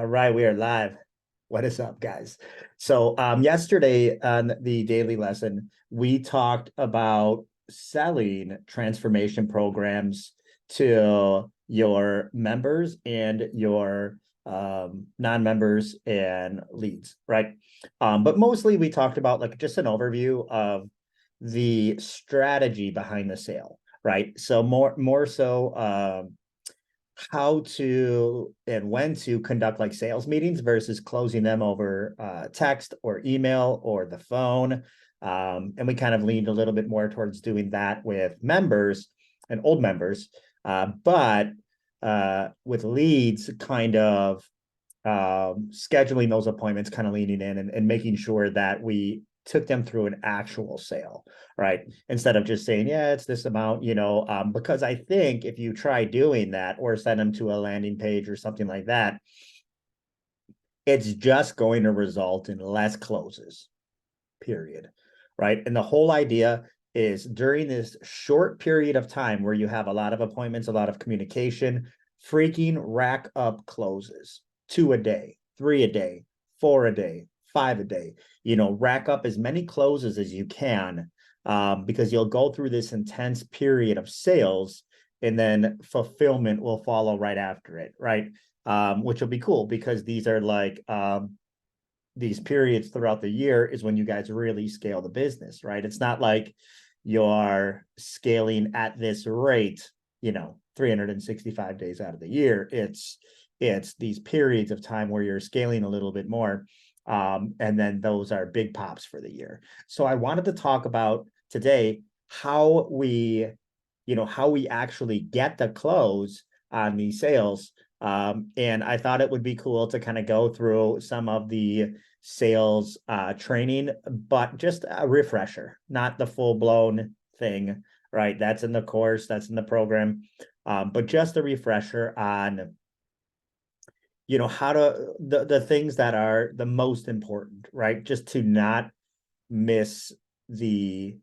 All right, we are live. What is up, guys? So, yesterday on the daily lesson, we talked about selling transformation programs to your members and your non-members and leads, right? But mostly we talked about like just an overview of the strategy behind the sale, right? So more so how to and when to conduct like sales meetings versus closing them over text or email or the phone. And we kind of leaned a little bit more towards doing that with members and old members. But with leads, kind of scheduling those appointments, kind of leaning in and making sure that we took them through an actual sale, right? Instead of just saying, yeah, it's this amount, because I think if you try doing that or send them to a landing page or something like that, it's just going to result in less closes, period, right? And the whole idea is during this short period of time where you have a lot of appointments, a lot of communication, freaking rack up closes, 2 a day, 3 a day, 4 a day, 5 a day, rack up as many closes as you can, because you'll go through this intense period of sales and then fulfillment will follow right after it, right? Which will be cool because these are like these periods throughout the year is when you guys really scale the business, right? It's not like you're scaling at this rate, 365 days out of the year. It's these periods of time where you're scaling a little bit more. And then those are big pops for the year. So I wanted to talk about today how we actually get the close on these sales. And I thought it would be cool to kind of go through some of the sales training, but just a refresher, not the full blown thing, right? That's in the course, that's in the program, but just a refresher on how to the things that are the most important, right? Just to not miss the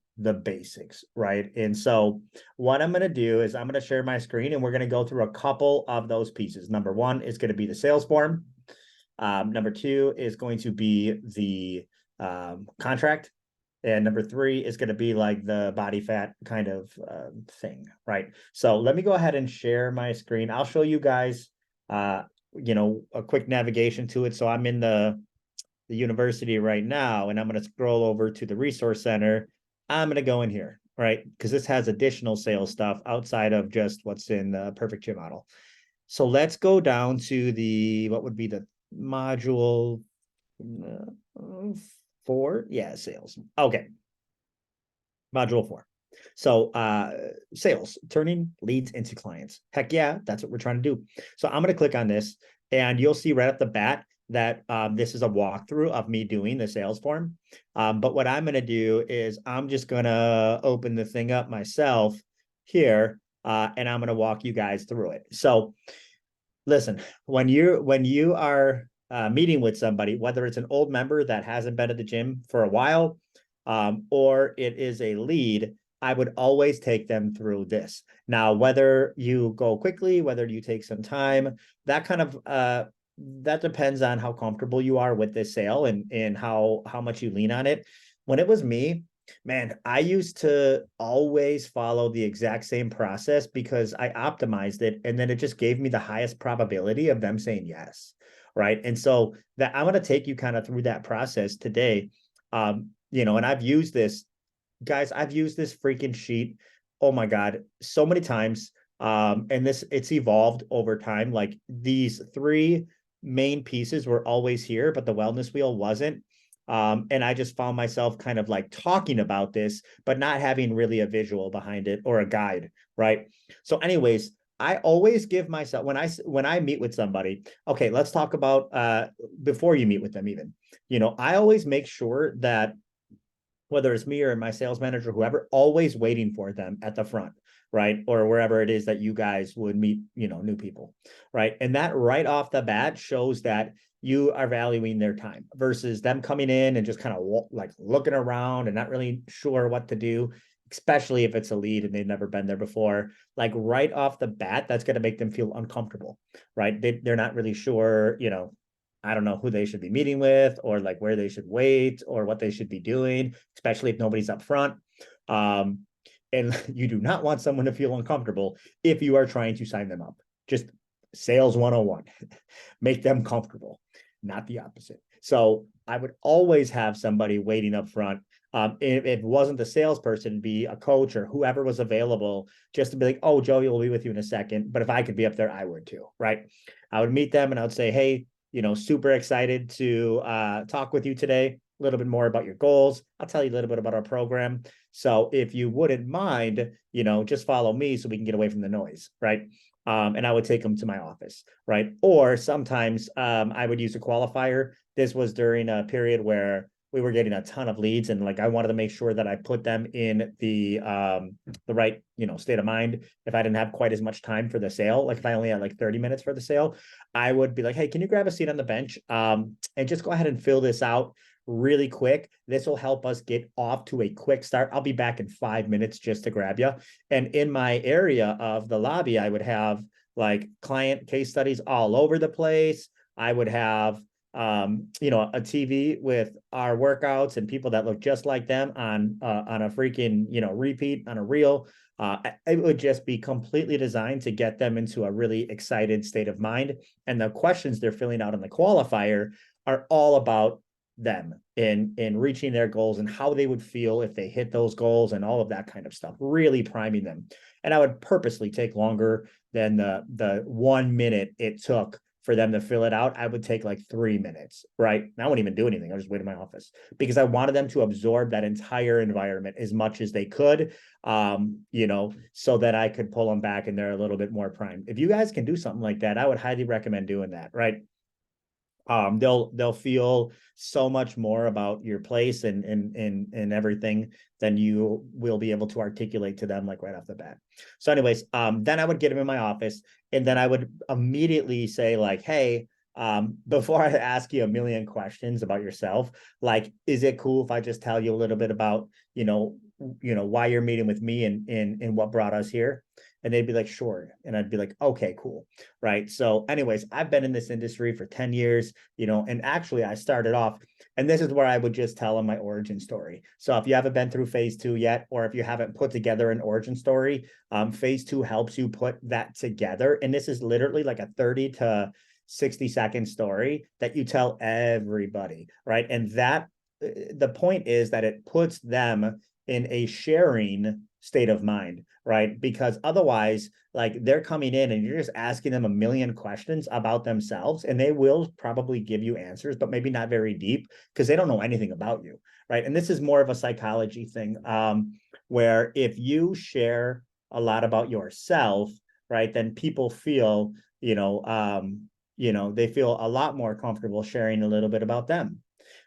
basics, right? And so what I'm going to do is I'm going to share my screen and we're going to go through a couple of those pieces. Number one is going to be the sales form. Number two is going to be the contract. And number three is going to be like the body fat kind of thing, right? So let me go ahead and share my screen. I'll show you guys, a quick navigation to it. So I'm in the university right now, and I'm going to scroll over to the resource center. I'm going to go in here, right? Because this has additional sales stuff outside of just what's in the perfect gym model. So let's go down to what would be the module 4. Yeah, sales. Okay. Module 4. So sales, turning leads into clients. Heck yeah, that's what we're trying to do. So I'm going to click on this and you'll see right off the bat that this is a walkthrough of me doing the sales form. But what I'm going to do is I'm just going to open the thing up myself here, and I'm going to walk you guys through it. So listen, when you are meeting with somebody, whether it's an old member that hasn't been at the gym for a while, or it is a lead, I would always take them through this. Now, whether you go quickly, whether you take some time, that kind of that depends on how comfortable you are with this sale and how much you lean on it. When it was me, man, I used to always follow the exact same process because I optimized it and then it just gave me the highest probability of them saying yes, right? And so that I'm going to take you kind of through that process today. And I've used this, guys, I've used this freaking sheet, oh my God, so many times. And it's evolved over time. Like these 3 main pieces were always here, but the wellness wheel wasn't. And I just found myself kind of like talking about this, but not having really a visual behind it or a guide, right? So anyways, I always give myself when I meet with somebody, okay, let's talk about before you meet with them even. I always make sure that whether it's me or my sales manager, whoever, always waiting for them at the front, right? Or wherever it is that you guys would meet, new people, right? And that right off the bat shows that you are valuing their time versus them coming in and just kind of like looking around and not really sure what to do, especially if it's a lead and they've never been there before. Like right off the bat, that's going to make them feel uncomfortable, right? They're not really sure, I don't know who they should be meeting with, or like where they should wait, or what they should be doing, especially if nobody's up front. And you do not want someone to feel uncomfortable if you are trying to sign them up. Just sales 101, make them comfortable, not the opposite. So I would always have somebody waiting up front. If it wasn't the salesperson, be a coach or whoever was available, just to be like, oh, Joey will be with you in a second. But if I could be up there, I would too, right? I would meet them and I would say, hey, super excited to talk with you today. A little bit more about your goals. I'll tell you a little bit about our program. So if you wouldn't mind, just follow me so we can get away from the noise, right? And I would take them to my office, right? Or sometimes I would use a qualifier. This was during a period where we were getting a ton of leads, and like I wanted to make sure that I put them in the right state of mind. If I didn't have quite as much time for the sale, like if I only had like 30 minutes for the sale, I would be like, hey, can you grab a seat on the bench and just go ahead and fill this out really quick. This will help us get off to a quick start. I'll be back in 5 minutes just to grab you. And in my area of the lobby, I would have like client case studies all over the place. I would have a TV with our workouts and people that look just like them on a freaking repeat on a reel. It would just be completely designed to get them into a really excited state of mind. And the questions they're filling out in the qualifier are all about them in reaching their goals and how they would feel if they hit those goals and all of that kind of stuff, really priming them. And I would purposely take longer than the 1 minute it took for them to fill it out. I would take like 3 minutes, right? And I wouldn't even do anything. I just wait in my office because I wanted them to absorb that entire environment as much as they could, so that I could pull them back and they're a little bit more primed. If you guys can do something like that, I would highly recommend doing that, right? They'll feel so much more about your place and everything than you will be able to articulate to them like right off the bat. So anyways, then I would get them in my office and then I would immediately say like, hey, before I ask you a million questions about yourself, like, is it cool if I just tell you a little bit about, why you're meeting with me and what brought us here? And they'd be like, sure. And I'd be like, okay, cool. Right. So anyways, I've been in this industry for 10 years, and actually I started off, and this is where I would just tell them my origin story. So if you haven't been through phase 2 yet, or if you haven't put together an origin story, phase 2 helps you put that together. And this is literally like a 30 to 60-second story that you tell everybody. Right. And that the point is that it puts them in a sharing state of mind, right? Because otherwise, like they're coming in and you're just asking them a million questions about themselves, and they will probably give you answers, but maybe not very deep because they don't know anything about you, right? And this is more of a psychology thing, where if you share a lot about yourself, right, then people feel, they feel a lot more comfortable sharing a little bit about them.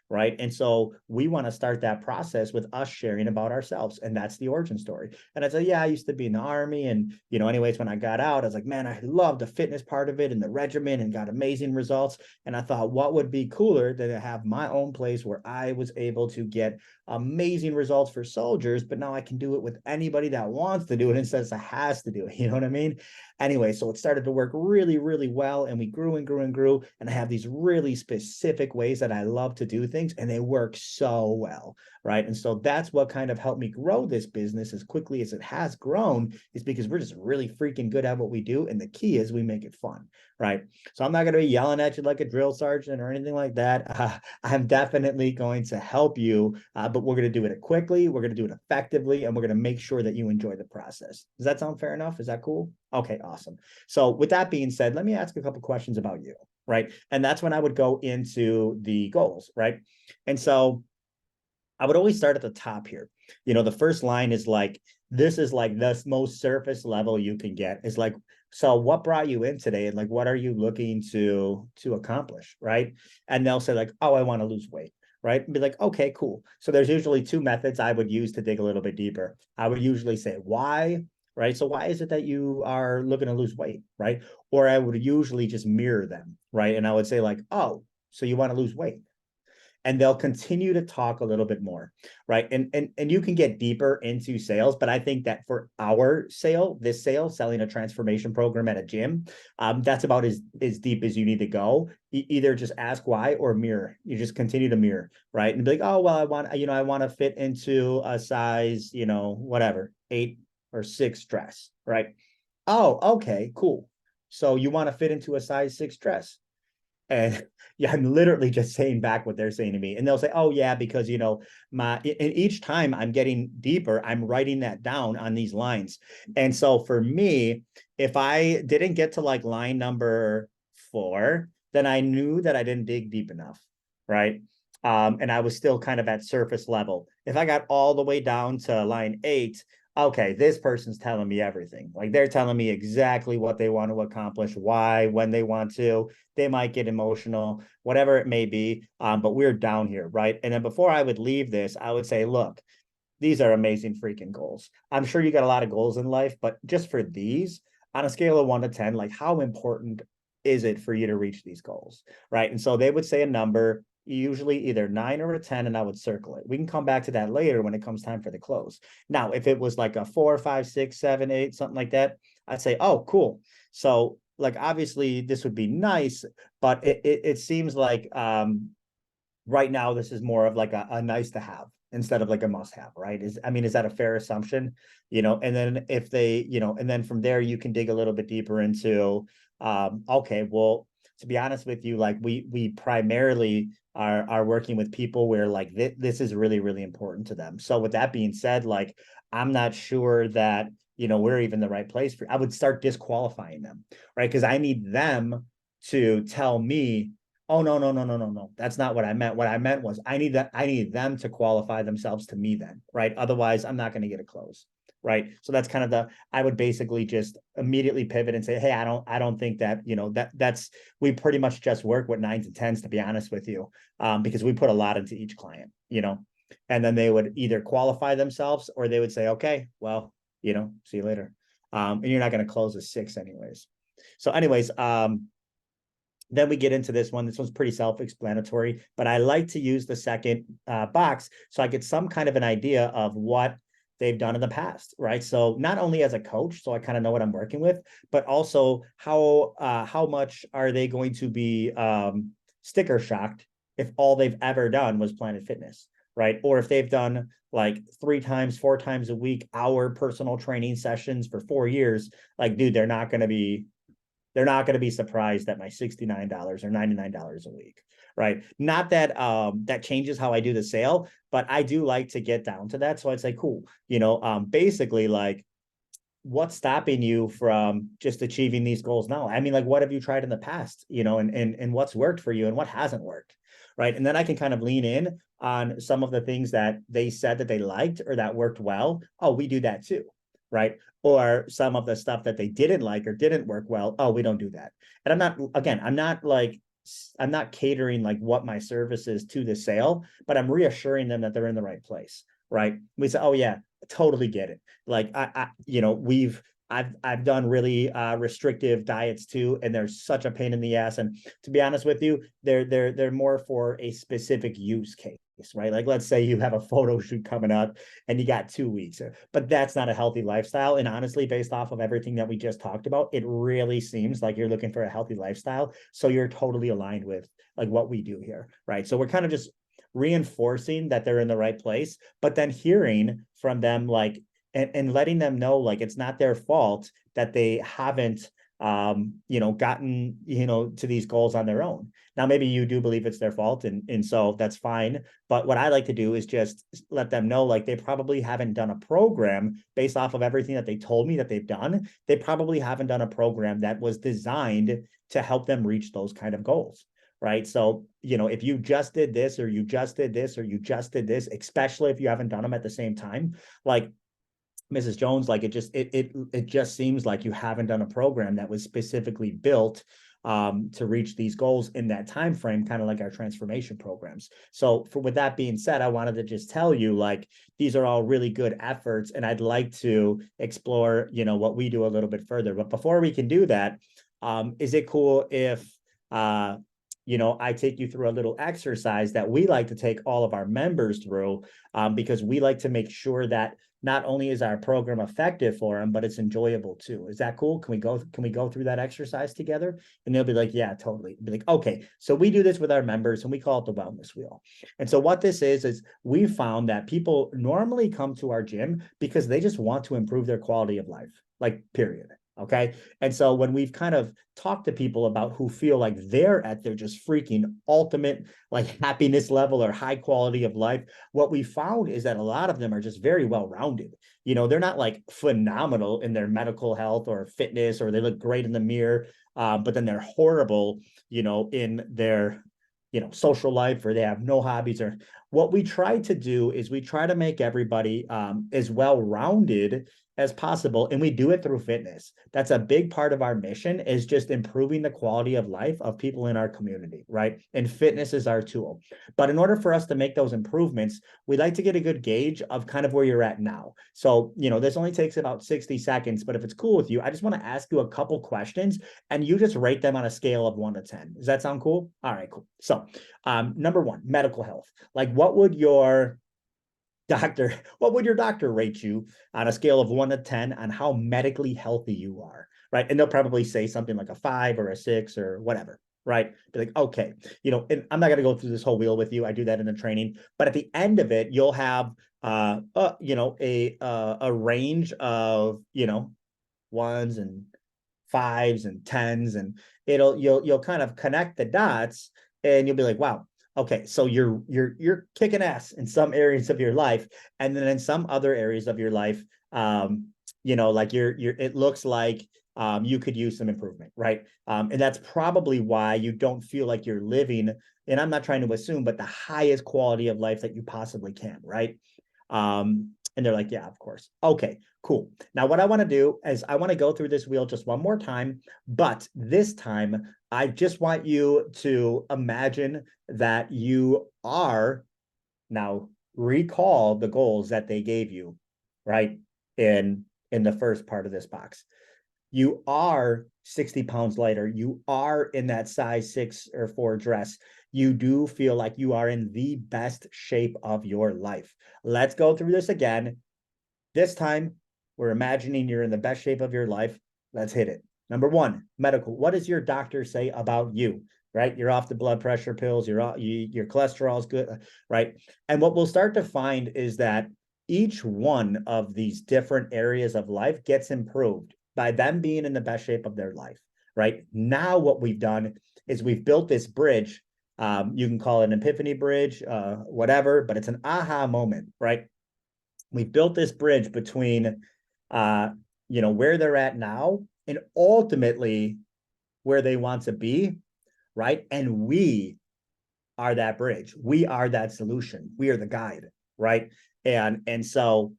Right. And so we want to start that process with us sharing about ourselves. And that's the origin story. And I said, yeah, I used to be in the army. And, anyways, when I got out, I was like, man, I love the fitness part of it and the regimen and got amazing results. And I thought, what would be cooler than to have my own place where I was able to get amazing results for soldiers, but now I can do it with anybody that wants to do it instead of has to do it. You know what I mean? Anyway, so it started to work really, really well. And we grew and grew and grew. And I have these really specific ways that I love to do things, and they work so well. Right. And so that's what kind of helped me grow this business as quickly as it has grown, is because we're just really freaking good at what we do. And the key is we make it fun. Right. So I'm not going to be yelling at you like a drill sergeant or anything like that. I'm definitely going to help you, but we're going to do it quickly. We're going to do it effectively, and we're going to make sure that you enjoy the process. Does that sound fair enough? Is that cool? Okay, awesome. So with that being said, let me ask a couple questions about you, right? And that's when I would go into the goals, right? And so I would always start at the top here. The first line is like, this is like the most surface level you can get. Is like, so what brought you in today? And like, what are you looking to accomplish, right? And they'll say like, oh, I want to lose weight. Right. And be like, okay, cool. So there's usually 2 methods I would use to dig a little bit deeper. I would usually say, why? Right. So why is it that you are looking to lose weight? Right. Or I would usually just mirror them. Right. And I would say like, oh, so you want to lose weight. and they'll continue to talk a little bit more, right? And you can get deeper into sales, but I think that for our sale, this sale, selling a transformation program at a gym, that's about as deep as you need to go. Either just ask why or mirror. You just continue to mirror, right? And be like, oh, well, I want to fit into a size, whatever, 8 or 6 dress, right? Oh, okay, cool. So you want to fit into a size 6 dress. And yeah, I'm literally just saying back what they're saying to me. And they'll say, oh, yeah, because, and each time I'm getting deeper, I'm writing that down on these lines. And so for me, if I didn't get to like line number 4, then I knew that I didn't dig deep enough. Right. And I was still kind of at surface level. If I got all the way down to line 8, okay, this person's telling me everything. Like they're telling me exactly what they want to accomplish, why, when they want to. They might get emotional, whatever it may be. But we're down here, right? And then before I would leave this, I would say, look, these are amazing freaking goals. I'm sure you got a lot of goals in life, but just for these, on a scale of 1 to 10, like how important is it for you to reach these goals, right? And so they would say a number, usually either 9 or a 10, and I would circle it. We can come back to that later when it comes time for the close. Now, if it was like a 4, 5, 6, 7, 8, something like that, I'd say, oh, cool. So like obviously this would be nice, but it seems like right now this is more of like a nice to have instead of like a must have, right? Is that a fair assumption? And then if they, and then from there you can dig a little bit deeper into okay, well, to be honest with you, like we primarily are working with people where like this is really, really important to them. So with that being said, like I'm not sure that we're even the right place for. I would start disqualifying them, right? Because I need them to tell me, oh, no, no, no, no, no, no. That's not what I meant. What I meant was I need them to qualify themselves to me then, right? Otherwise, I'm not going to get a close. Right. So that's kind of I would basically just immediately pivot and say, hey, I don't think that, we pretty much just work with 9s and 10s, to be honest with you, because we put a lot into each client, and then they would either qualify themselves or they would say, okay, well, see you later. And you're not going to close a 6 anyways. So anyways, then we get into this one. This one's pretty self-explanatory, but I like to use the second box so I get some kind of an idea of what they've done in the past, right? So not only as a coach, so I kind of know what I'm working with, but also how much are they going to be sticker shocked if all they've ever done was Planet Fitness, right? Or if they've done like 3 times, 4 times a week, hour personal training sessions for 4 years, like, dude, they're not going to be surprised at my $69 or $99 a week, right? Not that that changes how I do the sale, but I do like to get down to that. So I'd say, cool, basically like what's stopping you from just achieving these goals now? I mean, like, what have you tried in the past, and what's worked for you and what hasn't worked, right? And then I can kind of lean in on some of the things that they said that they liked or that worked well. Oh, we do that too, right? Or some of the stuff that they didn't like or didn't work well. Oh, we don't do that. And I'm not catering like what my service is to the sale, but I'm reassuring them that they're in the right place, right? We say, oh yeah, totally get it. Like I've done really restrictive diets too, and they're such a pain in the ass. And to be honest with you, they're more for a specific use case, right? Like let's say you have a photo shoot coming up and you got 2 weeks, but that's not a healthy lifestyle. And honestly, based off of everything that we just talked about, it really seems like you're looking for a healthy lifestyle. So you're totally aligned with like what we do here, right? So we're kind of just reinforcing that they're in the right place, but then hearing from them like and letting them know like it's not their fault that they haven't gotten to these goals on their own. Now maybe you do believe it's their fault, and so that's fine, but what I like to do is just let them know like they probably haven't done a program based off of everything that they told me that they've done. They probably haven't done a program that was designed to help them reach those kind of goals, right? So if you just did this or you just did this or you just did this, especially if you haven't done them at the same time, like Mrs. Jones, like it just seems like you haven't done a program that was specifically built to reach these goals in that time frame, kind of like our transformation programs. So with that being said, I wanted to just tell you like these are all really good efforts, and I'd like to explore what we do a little bit further. But before we can do that, is it cool if I take you through a little exercise that we like to take all of our members through, because we like to make sure that not only is our program effective for them, but it's enjoyable too. Is that cool? Can we go through that exercise together? And they'll be like, yeah, totally. Be like, okay. So we do this with our members and we call it the wellness wheel. And so what this is we found that people normally come to our gym because they just want to improve their quality of life, like period. Okay. And so when we've kind of talked to people about who feel like they're at their just freaking ultimate like happiness level or high quality of life, what we found is that a lot of them are just very well rounded. They're not like phenomenal in their medical health or fitness, or they look great in the mirror, but then they're horrible, in their social life, or they have no hobbies. Or what we try to do is we try to make everybody as well rounded as possible, and we do it through fitness. That's a big part of our mission, is just improving the quality of life of people in our community, right? And fitness is our tool. But in order for us to make those improvements, we like to get a good gauge of kind of where you're at now. So this only takes about 60 seconds, but if it's cool with you, I just want to ask you a couple questions and you just rate them on a scale of 1 to 10. Does that sound cool? All right, cool. So number one, medical health. Like what would your doctor rate you on a scale of 1 to 10 on how medically healthy you are, right? And they'll probably say something like a 5 or a 6 or whatever, right? Be like, okay, and I'm not going to go through this whole wheel with you. I do that in the training, but at the end of it, you'll have a range of ones and fives and tens, and you'll kind of connect the dots, and you'll be like, wow, okay, so you're kicking ass in some areas of your life, and then in some other areas of your life, like you're it looks like you could use some improvement, right? And that's probably why you don't feel like you're living, and I'm not trying to assume, but the highest quality of life that you possibly can, right? And they're like, yeah, of course. Okay, cool. Now, what I want to do is I want to go through this wheel just one more time, but this time I just want you to imagine that you are now recall the goals that they gave you, right? In the first part of this box. You are 60 pounds lighter. You are in that size 6 or 4 dress. You do feel like you are in the best shape of your life. Let's go through this again. This time, we're imagining you're in the best shape of your life. Let's hit it. Number one, medical. What does your doctor say about you? Right? You're off the blood pressure pills. Your cholesterol is good, right? And what we'll start to find is that each one of these different areas of life gets improved by them being in the best shape of their life, right? Now, what we've done is we've built this bridge. You can call it an epiphany bridge, whatever, but it's an aha moment, right? We built this bridge between, where they're at now and ultimately where they want to be, right? And we are that bridge. We are that solution. We are the guide, right? And so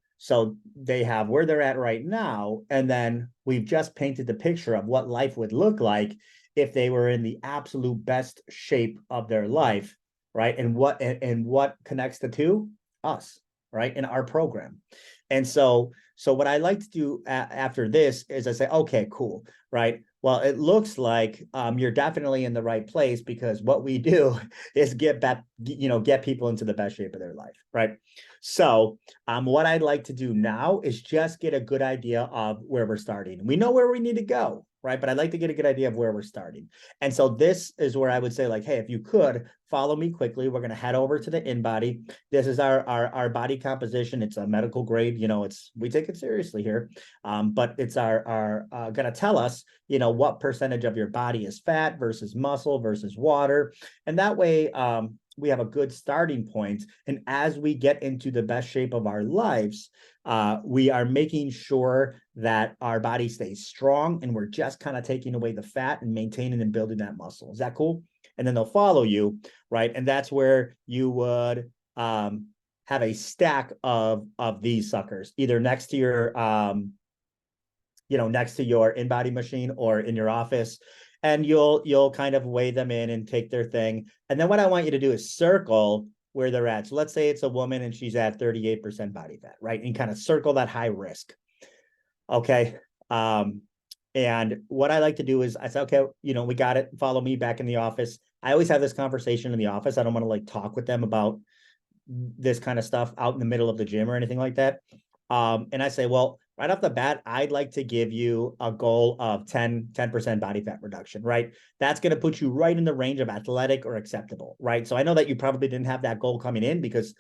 they have where they're at right now, and then we've just painted the picture of what life would look like if they were in the absolute best shape of their life, right? And what connects the two? Us, right? In our program. And so what I like to do after this is I say, okay, cool, right? Well, it looks like you're definitely in the right place, because what we do is get people into the best shape of their life, right? So what I'd like to do now is just get a good idea of where we're starting. We know where we need to go, right? But I'd like to get a good idea of where we're starting. And so this is where I would say, like, hey, if you could follow me quickly, we're going to head over to the InBody. This is our body composition. It's a medical grade. We take it seriously here, but it's our going to tell us, what percentage of your body is fat versus muscle versus water, and that way we have a good starting point. And as we get into the best shape of our lives, we are making sure that our body stays strong, and we're just kind of taking away the fat and maintaining and building that muscle. Is that cool? And then they'll follow you, right? And that's where you would have a stack of these suckers, either next to your next to your InBody machine or in your office, and you'll kind of weigh them in and take their thing. And then what I want you to do is circle where they're at. So let's say it's a woman and she's at 38% body fat, right? And kind of circle that high risk. Okay. And what I like to do is I say, okay, we got it. Follow me back in the office. I always have this conversation in the office. I don't want to like talk with them about this kind of stuff out in the middle of the gym or anything like that. And I say, well, right off the bat, I'd like to give you a goal of 10% body fat reduction, right? That's going to put you right in the range of athletic or acceptable, right? So I know that you probably didn't have that goal coming in because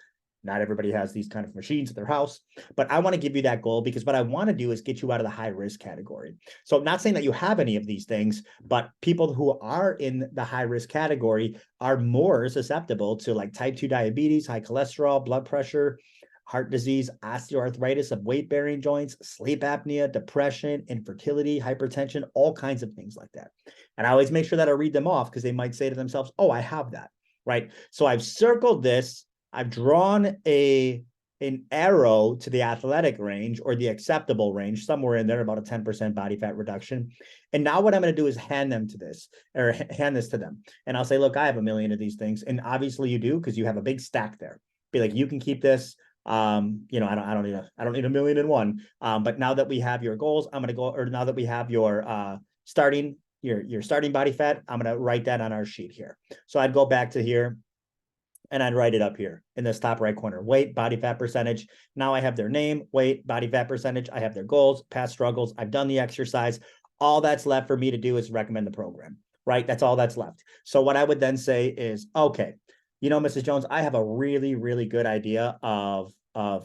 not everybody has these kind of machines at their house, but I want to give you that goal because what I want to do is get you out of the high risk category. So I'm not saying that you have any of these things, but people who are in the high risk category are more susceptible to like type 2 diabetes, high cholesterol, blood pressure, heart disease, osteoarthritis of weight-bearing joints, sleep apnea, depression, infertility, hypertension, all kinds of things like that. And I always make sure that I read them off because they might say to themselves, oh, I have that, right? So I've circled this. I've drawn an arrow to the athletic range or the acceptable range, somewhere in there, about a 10% body fat reduction. And now what I'm going to do is hand this to them. And I'll say, look, I have a million of these things. And obviously you do because you have a big stack there. Be like, you can keep this. I don't need a million and one. But now that we have your goals, I'm going to go, or now that we have your starting body fat, I'm going to write that on our sheet here. So I'd go back to here and I'd write it up here in this top right corner, weight, body fat percentage. Now I have their name, weight, body fat percentage. I have their goals, past struggles. I've done the exercise. All that's left for me to do is recommend the program, right? That's all that's left. So what I would then say is, okay, Mrs. Jones, I have a really, really good idea of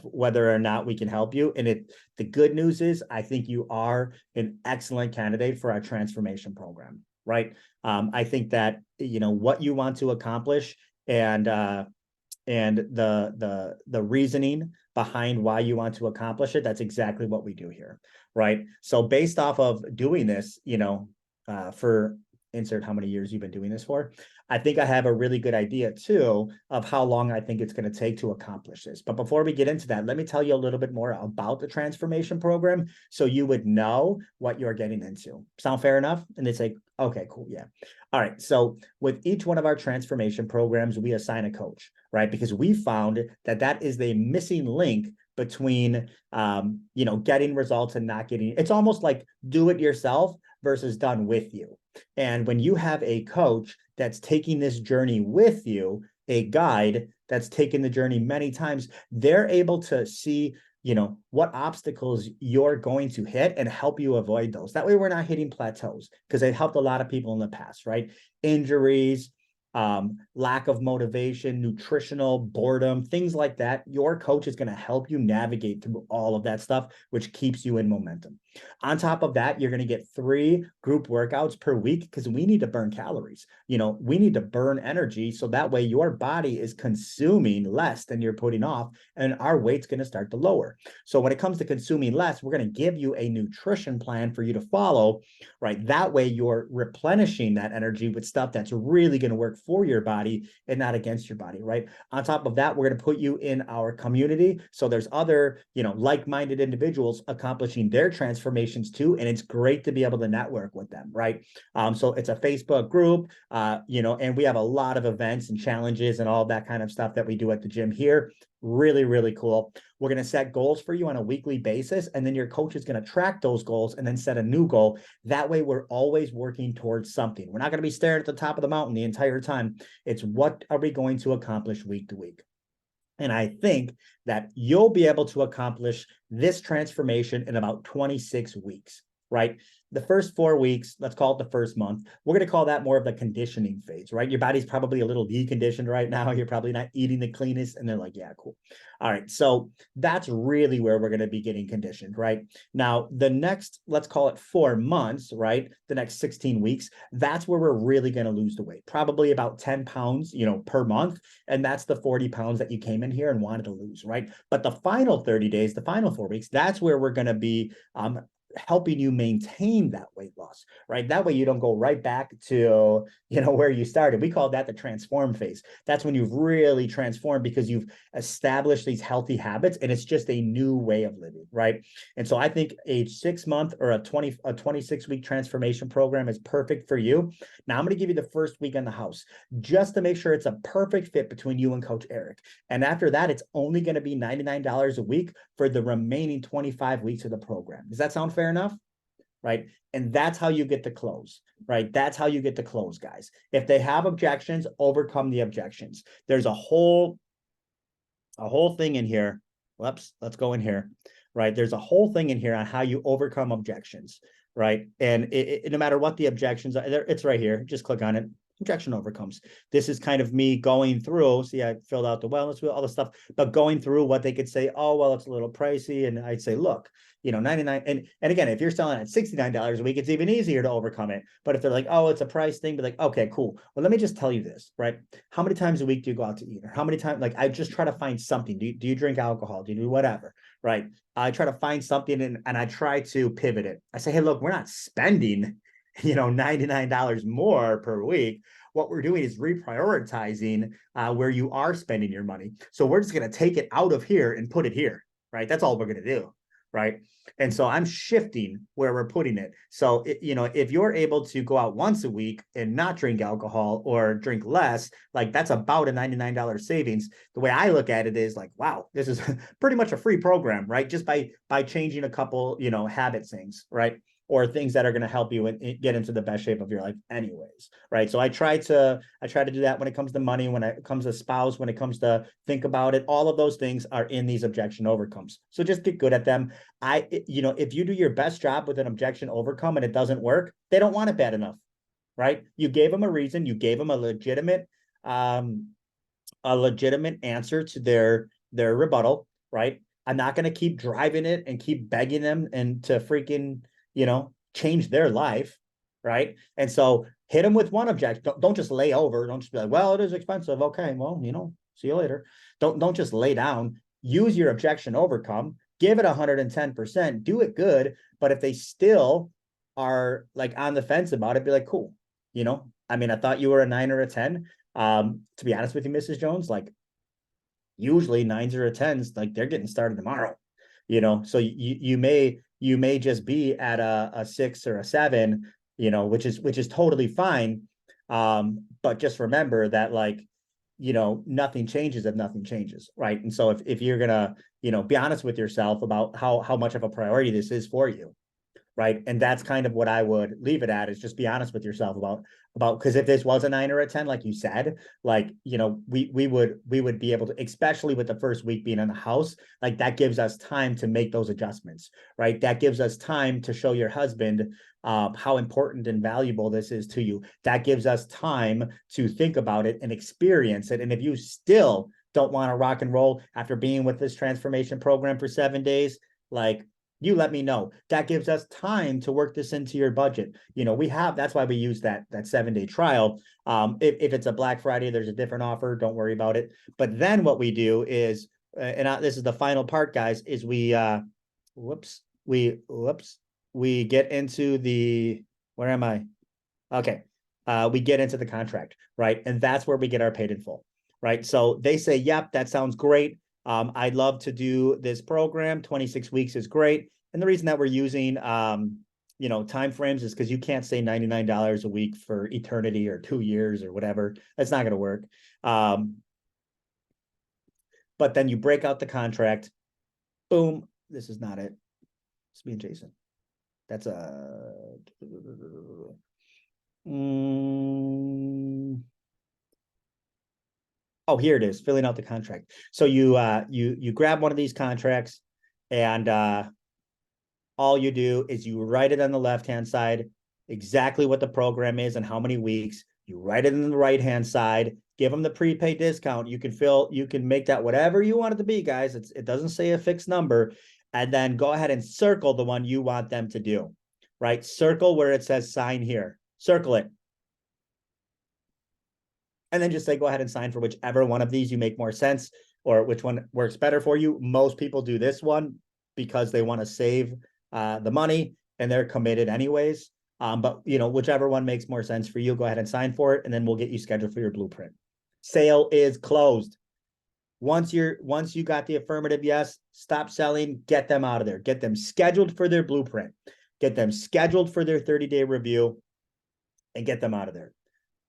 whether or not we can help you. And the good news is I think you are an excellent candidate for our transformation program, right? I think that, what you want to accomplish and the reasoning behind why you want to accomplish it, that's exactly what we do here, right? So based off of doing this, for insert how many years you've been doing this for, I think I have a really good idea too of how long I think it's going to take to accomplish this. But before we get into that, let me tell you a little bit more about the transformation program so you would know what you're getting into. Sound fair enough? And it's like, okay, cool. Yeah. All right. So with each one of our transformation programs, we assign a coach, right? Because we found that is the missing link between, getting results and not getting, it's almost like do it yourself versus done with you. And when you have a coach that's taking this journey with you, a guide that's taken the journey many times, they're able to see, what obstacles you're going to hit and help you avoid those. That way we're not hitting plateaus because they've helped a lot of people in the past, right? Injuries, lack of motivation, nutritional boredom, things like that. Your coach is going to help you navigate through all of that stuff, which keeps you in momentum. On top of that, you're going to get 3 group workouts per week because we need to burn calories. We need to burn energy so that way your body is consuming less than you're putting off and our weight's going to start to lower. So when it comes to consuming less, we're going to give you a nutrition plan for you to follow, right? That way you're replenishing that energy with stuff that's really going to work for your body and not against your body, right? On top of that, we're going to put you in our community. So there's other, like-minded individuals accomplishing their transformations too. And it's great to be able to network with them, right? So it's a Facebook group, and we have a lot of events and challenges and all that kind of stuff that we do at the gym here. Really, really cool. We're going to set goals for you on a weekly basis, and then your coach is going to track those goals and then set a new goal. That way, we're always working towards something. We're not going to be staring at the top of the mountain the entire time. It's what are we going to accomplish week to week? And I think that you'll be able to accomplish this transformation in about 26 weeks, right? The first 4 weeks, let's call it the first month, we're going to call that more of the conditioning phase, right? Your body's probably a little deconditioned right now. You're probably not eating the cleanest. And they're like, yeah, cool. All right. So that's really where we're going to be getting conditioned, right? Now, the next, let's call it 4 months, right? The next 16 weeks, that's where we're really going to lose the weight, probably about 10 pounds, per month. And that's the 40 pounds that you came in here and wanted to lose, right? But the final 30 days, the final 4 weeks, that's where we're going to be helping you maintain that weight loss, right? That way you don't go right back to, where you started. We call that the transform phase. That's when you've really transformed because you've established these healthy habits and it's just a new way of living, right? And so I think a 6-month or a 26-week transformation program is perfect for you. Now I'm going to give you the first week in the house just to make sure it's a perfect fit between you and Coach Eric. And after that, it's only going to be $99 a week for the remaining 25 weeks of the program. Does that sound fair enough? right? And that's how you get to close, right? That's how you get to close, guys. If they have objections, overcome the objections. There's a whole thing in here. Let's go in here, right? There's a whole thing in here on how you overcome objections, right? And no matter what the objections are, it's right here. Just click on it. Objection overcomes. This is kind of me going through. See, I filled out the wellness wheel, all the stuff, but going through what they could say. Oh, well, it's a little pricey, and I'd say, look, 99. And again, if you're selling at $69 a week, it's even easier to overcome it. But if they're like, oh, it's a price thing, be like, okay, cool. Well, let me just tell you this, right? How many times a week do you go out to eat? Or how many times? Like, I just try to find something. Do you drink alcohol? Do you do whatever? Right? I try to find something, and I try to pivot it. I say, hey, look, we're not spending, $99 more per week. What we're doing is reprioritizing where you are spending your money. So we're just going to take it out of here and put it here, right? That's all we're going to do, right? And so I'm shifting where we're putting it. So, if you're able to go out once a week and not drink alcohol or drink less, like that's about a $99 savings. The way I look at it is like, wow, this is pretty much a free program, right? Just by changing a couple, habit things, right? Or things that are going to help you get into the best shape of your life anyways, right? So I try to do that when it comes to money, when it comes to spouse, when it comes to think about it. All of those things are in these objection overcomes. So just get good at them. If you do your best job with an objection overcome and it doesn't work, they don't want it bad enough, right? You gave them a reason. You gave them a legitimate answer to their rebuttal, right? I'm not going to keep driving it and keep begging them and to freaking change their life, right? And so hit them with one objection. Don't just lay over. Don't just be like, well, it is expensive. Okay, well, see you later. Don't just lay down. Use your objection overcome. Give it 110%. Do it good. But if they still are like on the fence about it, be like, cool. I thought you were a 9 or a 10. To be honest with you, Mrs. Jones, like usually 9s or a 10s, like they're getting started tomorrow. So you may just be at a 6 or a 7, which is totally fine. But just remember that nothing changes if nothing changes, right? And so if you're gonna, be honest with yourself about how much of a priority this is for you, right? And that's kind of what I would leave it at, is just be honest with yourself about because if this was a 9 or a 10, like you said, we would be able to, especially with the first week being in the house, like that gives us time to make those adjustments, right? That gives us time to show your husband how important and valuable this is to you. That gives us time to think about it and experience it. And if you still don't want to rock and roll after being with this transformation program for 7 days, you let me know. That gives us time to work this into your budget. That's why we use that 7-day trial. If it's a Black Friday, there's a different offer. Don't worry about it. But then what we do is, this is the final part, guys, is we get into the, where am I? Okay. We get into the contract, right? And that's where we get our paid in full, right? So they say, yep, that sounds great. I'd love to do this program. 26 weeks is great. And the reason that we're using, time frames is because you can't say $99 a week for eternity or 2 years or whatever. That's not going to work. But then you break out the contract. Boom. This is not it. It's me and Jason. That's a... Oh, here it is, filling out the contract. So you grab one of these contracts, and all you do is you write it on the left-hand side, exactly what the program is and how many weeks. You write it on the right-hand side, give them the prepaid discount. You can make that whatever you want it to be, guys. It doesn't say a fixed number. And then go ahead and circle the one you want them to do, right? Circle where it says sign here. Circle it. And then just say, go ahead and sign for whichever one of these you make more sense, or which one works better for you. Most people do this one because they want to save the money and they're committed anyways. But whichever one makes more sense for you, go ahead and sign for it. And then we'll get you scheduled for your blueprint. Sale is closed. Once you got the affirmative yes, stop selling, get them out of there. Get them scheduled for their blueprint. Get them scheduled for their 30-day review and get them out of there.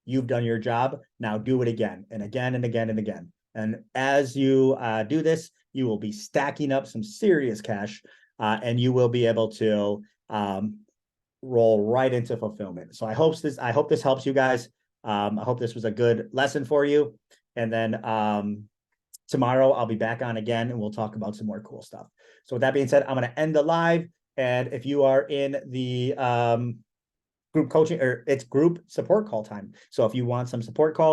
You've done your job. Now do it again and again and again and again. And as you do this, you will be stacking up some serious cash, and you will be able to roll right into fulfillment. So I hope this helps you guys. I hope this was a good lesson for you. And then tomorrow I'll be back on again and we'll talk about some more cool stuff. So with that being said, I'm going to end the live. And if you are in the group coaching, or it's group support call time. So if you want some support calls,